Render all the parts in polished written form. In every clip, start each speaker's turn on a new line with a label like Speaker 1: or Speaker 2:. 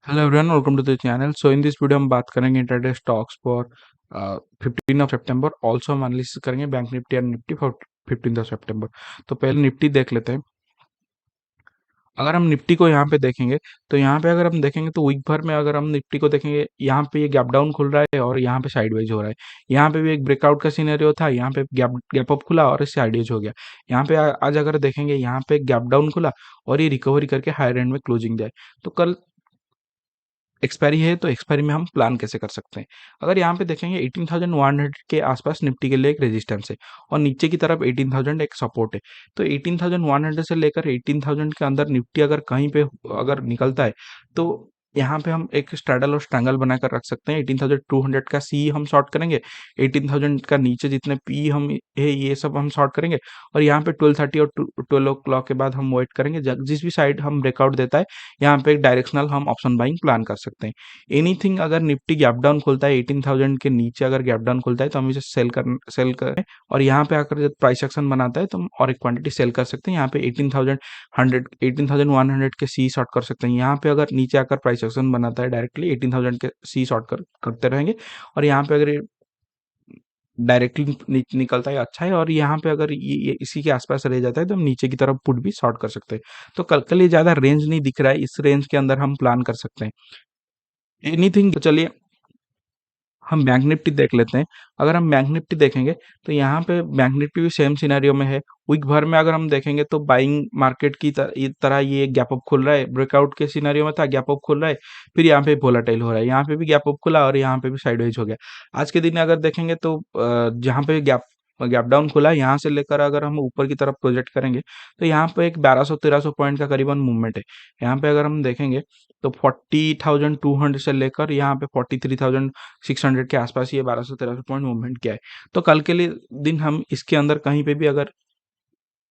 Speaker 1: Hello everyone, welcome to the channel. So in this video हम बात करेंगे intraday stocks for 15 सितंबर। Also हम एनालिसिस करेंगे bank Nifty and Nifty for 15 सितंबर। तो पहले निफ्टी देख लेते हैं। अगर हम निफ्टी को यहाँ पे देखेंगे तो यहाँ पे अगर हम देखेंगे तो वीक भर में अगर हम निफ्टी को देखेंगे, यहाँ पे ये गैप डाउन खुल रहा है और यहाँ पे साइडवेज हो रहा है। यहाँ पे भी एक ब्रेकआउट का सिनेरियो था, यहाँ पे गैप गैप अप खुला और साइडवेज हो गया। यहाँ पे आज अगर देखेंगे, यहाँ पे गैप डाउन खुला और ये रिकवरी करके हायर एंड में क्लोजिंग जाए। तो कल एक्सपायरी है, तो एक्सपायरी में हम प्लान कैसे कर सकते हैं। अगर यहाँ पे देखेंगे 18,100 के आसपास निफ्टी के लिए एक रेजिस्टेंस है और नीचे की तरफ 18,000 एक सपोर्ट है। तो 18,100 से लेकर 18,000 के अंदर निफ्टी अगर कहीं पे अगर निकलता है तो यहाँ पे हम एक स्ट्रैडल और स्ट्रैंगल बनाकर रख सकते हैं। 18,200 का सी हम शॉर्ट करेंगे, 18,000 का नीचे जितने पी हम है ये सब हम शॉर्ट करेंगे और यहाँ पे 12:30 और 12 ओ क्लॉक के बाद हम वेट करेंगे। जिस भी साइड हम ब्रेकआउट देता है, यहाँ पे एक डायरेक्शनल हम ऑप्शन बाइंग प्लान कर सकते हैं। एनीथिंग अगर निफ्टी गैप डाउन खुलता है 18,000 के नीचे, अगर गैप डाउन खुलता है तो हम इसे सेल करें और यहाँ पे आकर जब प्राइस एक्शन बनाता है तो हम और एक क्वांटिटी सेल कर सकते हैं। यहाँ पे 18,100 के सी शॉर्ट कर सकते हैं। यहाँ पे अगर नीचे आकर प्राइस एक्शन बनाता है डायरेक्टली 18,000 के सी शॉर्ट करते रहेंगे और यहाँ पे अगर डायरेक्टली निकलता है अच्छा है और यहाँ पे अगर ये इसी के आसपास रह जाता है तो हम नीचे की तरफ पुट भी शॉर्ट कर सकते हैं। तो कल के लिए ज़्यादा रेंज नहीं दिख रहा है, इस रेंज के अंदर हम प्लान कर सकते हैं एनीथिंग। तो चलिए हम बैंक निफ्टी देख लेते हैं। अगर हम बैंक निफ्टी देखेंगे तो यहाँ पे बैंक निफ्टी भी सेम सिनेरियो में है। वीक भर में अगर हम देखेंगे तो बाइंग मार्केट की तरह ये गैप अप खुल रहा है। ब्रेकआउट के सिनेरियो में था, गैप अप खुल रहा है, फिर यहाँ पे वोलेटाइल हो रहा है। यहाँ पे भी गैप अप खुला और यहाँ पे भी साइडवेज हो गया। आज के दिन अगर देखेंगे तो जहाँ पे गैप गैप डाउन खुला है, यहाँ से लेकर अगर हम ऊपर की तरफ प्रोजेक्ट करेंगे तो यहाँ पे एक 1200-1300 पॉइंट का करीबन मूवमेंट है। यहाँ पे अगर हम देखेंगे तो 40,200 से लेकर यहाँ पे 43,600 के आसपास ये 1200-1300 पॉइंट मूवमेंट किया है। तो कल के लिए दिन हम इसके अंदर कहीं पे भी अगर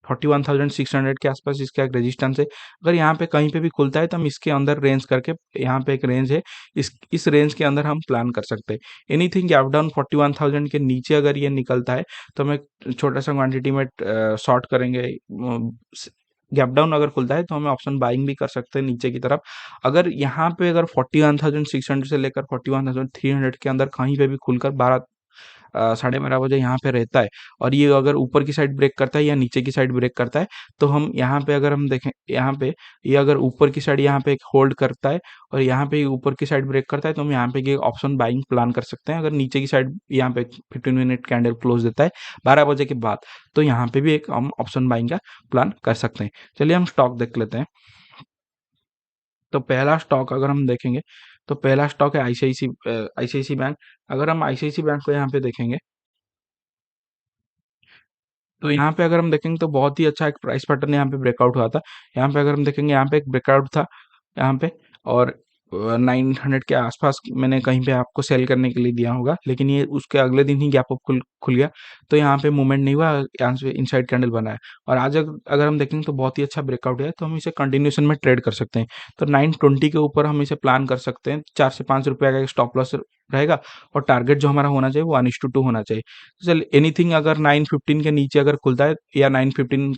Speaker 1: 41,600 के आसपास इसका एक रेजिस्टेंस है, अगर यहाँ पे कहीं पे भी खुलता है तो हम इसके अंदर रेंज करके, यहाँ पे एक रेंज है, इस रेंज के अंदर हम प्लान कर सकते हैं। एनीथिंग गैप डाउन 41,000 के नीचे अगर ये निकलता है तो हम एक छोटा सा क्वांटिटी में शॉर्ट करेंगे। गैप डाउन अगर खुलता है तो हमें ऑप्शन बाइंग भी कर सकते हैं नीचे की तरफ। अगर यहाँ पे अगर 41,600 से लेकर 41,300 के अंदर कहीं पे भी खुलकर 12:30 बजे यहाँ पे रहता है और ये अगर ऊपर की साइड ब्रेक करता है या नीचे की साइड ब्रेक करता है तो हम यहाँ पे अगर हम देखें, यहाँ पे ये अगर ऊपर की साइड यहाँ पे एक होल्ड करता है और यहाँ पे ऊपर की साइड ब्रेक करता है तो हम यहाँ पे ये ऑप्शन बाइंग प्लान कर सकते हैं। अगर नीचे की साइड यहाँ पे 15 मिनट कैंडल क्लोज देता है 12 बजे के बाद, तो यहाँ पे भी एक हम ऑप्शन बाइंग का प्लान कर सकते हैं। चलिए हम स्टॉक देख लेते हैं। तो पहला स्टॉक अगर हम देखेंगे तो पहला स्टॉक है आईसीआईसी बैंक। अगर हम आईसीआईसी बैंक को यहाँ पे देखेंगे तो यहाँ पे अगर हम देखेंगे तो बहुत ही अच्छा एक प्राइस पैटर्न यहाँ पे ब्रेकआउट हुआ था। यहाँ पे अगर हम देखेंगे, यहाँ पे एक ब्रेकआउट था यहाँ पे और 900 के आसपास मैंने कहीं पे आपको सेल करने के लिए दिया होगा, लेकिन ये उसके अगले दिन ही गैप अप खुल गया तो यहाँ पे मूवमेंट नहीं हुआ, यहाँ से इनसाइड कैंडल बना है। और आज अगर हम देखेंगे तो बहुत ही अच्छा ब्रेकआउट है तो हम इसे कंटिन्यूशन में ट्रेड कर सकते हैं। तो 920 के ऊपर हम इसे प्लान कर सकते हैं। 4 से 5 रुपये का एक स्टॉप लॉस रहेगा और टारगेट जो हमारा होना चाहिए वो 1:2 होना चाहिए। तो चल एनीथिंग अगर 915 के नीचे अगर खुलता है या 915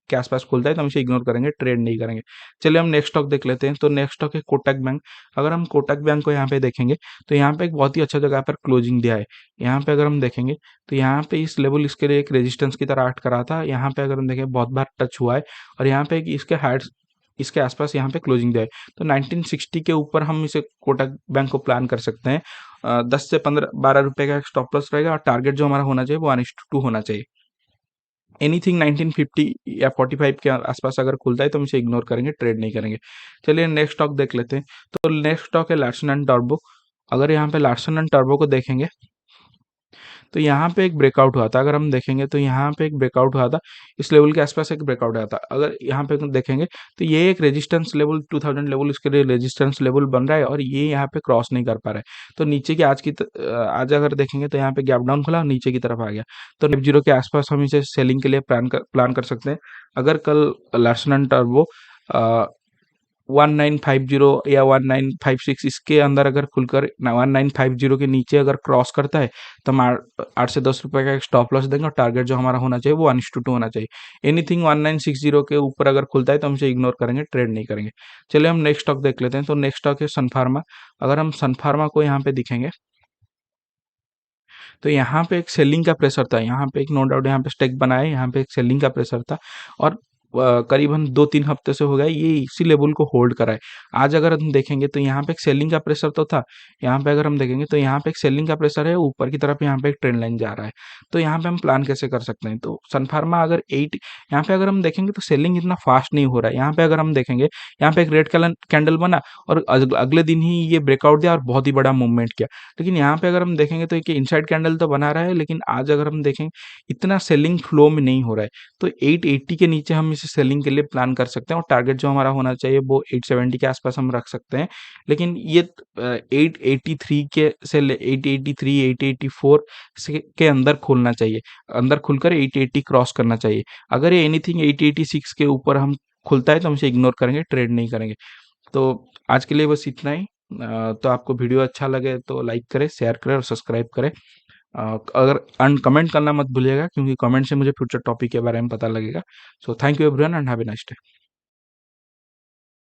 Speaker 1: के आसपास खुलता है तो हम इसे इग्नोर करेंगे, ट्रेड नहीं करेंगे। चलिए हम नेक्स्ट स्टॉक देख लेते हैं। तो नेक्स्ट स्टॉक है कोटक बैंक। अगर हम कोटक बैंक को यहाँ पे देखेंगे तो यहाँ पे एक बहुत ही अच्छा जगह पर क्लोजिंग दिया है। यहाँ पे अगर हम देखेंगे तो यहाँ पे इस लेवल इसके लिए एक रेजिस्टेंस की तरह एक्ट करा था। यहाँ पे अगर हम देखें बहुत बार टच हुआ है और यहाँ पे इसके हाइट्स इसके आसपास यहाँ पे क्लोजिंग दिया है। तो 1960 के ऊपर हम इसे कोटक बैंक को प्लान कर सकते हैं। 10 से 12 का एक स्टॉप लॉस रहेगा और टारगेट जो हमारा होना चाहिए वो 1:2 होना चाहिए। एनीथिंग 1950 या 45 के आसपास अगर खुलता है तो हम इसे इग्नोर करेंगे, ट्रेड नहीं करेंगे। चलिए नेक्स्ट स्टॉक देख लेते हैं। तो नेक्स्ट स्टॉक है लार्सन एंड टर्बो। अगर यहाँ पे लार्सन एंड टर्बो को देखेंगे तो यहाँ पे एक ब्रेकआउट हुआ था। अगर हम देखेंगे तो यहाँ पे एक ब्रेकआउट हुआ था, इस लेवल के आसपास एक ब्रेकआउट आया था। अगर यहाँ पे देखेंगे तो ये एक रेजिस्टेंस लेवल 2000 लेवल इसके लिए रेजिस्टेंस लेवल बन रहा है और ये यहाँ पे क्रॉस नहीं कर पा रहा है। तो नीचे की आज अगर देखेंगे तो यहाँ पे गैप डाउन खुला और नीचे की तरफ आ गया। तो नेप जीरो के आसपास हम इसे सेलिंग के लिए प्लान कर सकते हैं। अगर कल लार्सन एंड टर्बो 1950 या 1956 इसके अंदर अगर खुलकर 1950 के नीचे अगर क्रॉस करता है तो हम 8 से 10 रुपए का एक स्टॉप लॉस देंगे और टारगेट जो हमारा होना चाहिए वो 1:2 होना चाहिए। एनीथिंग 1960 के ऊपर अगर खुलता है तो हम इसे इग्नोर करेंगे, ट्रेड नहीं करेंगे। चलिए हम नेक्स्ट स्टॉक देख लेते हैं। तो नेक्स्ट स्टॉक है सन फार्मा। अगर हम सन फार्मा को यहाँ पे दिखेंगे तो यहाँ पे एक सेलिंग का प्रेशर था, यहाँ पे एक नो डाउट यहाँ पे स्टेक बनाया, यहाँ पे एक सेलिंग का प्रेशर था और करीबन 2-3 हफ्ते से हो गया ये इसी लेवल को होल्ड करा है। आज अगर हम देखेंगे तो यहाँ पे एक सेलिंग का प्रेशर तो था, यहाँ पे अगर हम देखेंगे तो यहाँ पे एक सेलिंग का प्रेशर है, ऊपर की तरफ यहाँ पे एक ट्रेंड लाइन जा रहा है। तो यहाँ पे हम प्लान कैसे कर सकते हैं? तो सन फार्मा अगर 8 यहाँ पे अगर हम देखेंगे तो सेलिंग इतना फास्ट नहीं हो रहा है। यहाँ पे अगर हम देखेंगे, यहाँ पे एक रेड कलर कैंडल बना और अगले दिन ही ये ब्रेकआउट दिया और बहुत ही बड़ा मूवमेंट किया। लेकिन यहाँ पे अगर हम देखेंगे तो एक इनसाइड कैंडल तो बना रहा है, लेकिन आज अगर हम देखें इतना सेलिंग फ्लो में नहीं हो रहा है। तो 880 के नीचे हम इसे सेलिंग के लिए प्लान कर सकते हैं और टारगेट जो हमारा होना चाहिए वो 870 के आसपास हम रख सकते हैं। लेकिन ये 883 के से 883 884 के अंदर खोलना चाहिए, अंदर खुलकर 880 क्रॉस करना चाहिए। अगर ये एनीथिंग 886 के ऊपर हम खुलता है तो हम इसे इग्नोर करेंगे, ट्रेड नहीं करेंगे। तो आज के लिए बस इतना ही। तो आपको वीडियो अच्छा लगे तो लाइक करें, शेयर करें और सब्सक्राइब करें। अगर कमेंट करना मत भूलिएगा क्योंकि कमेंट से मुझे फ्यूचर टॉपिक के बारे में पता लगेगा। So thank you everyone and have a nice day.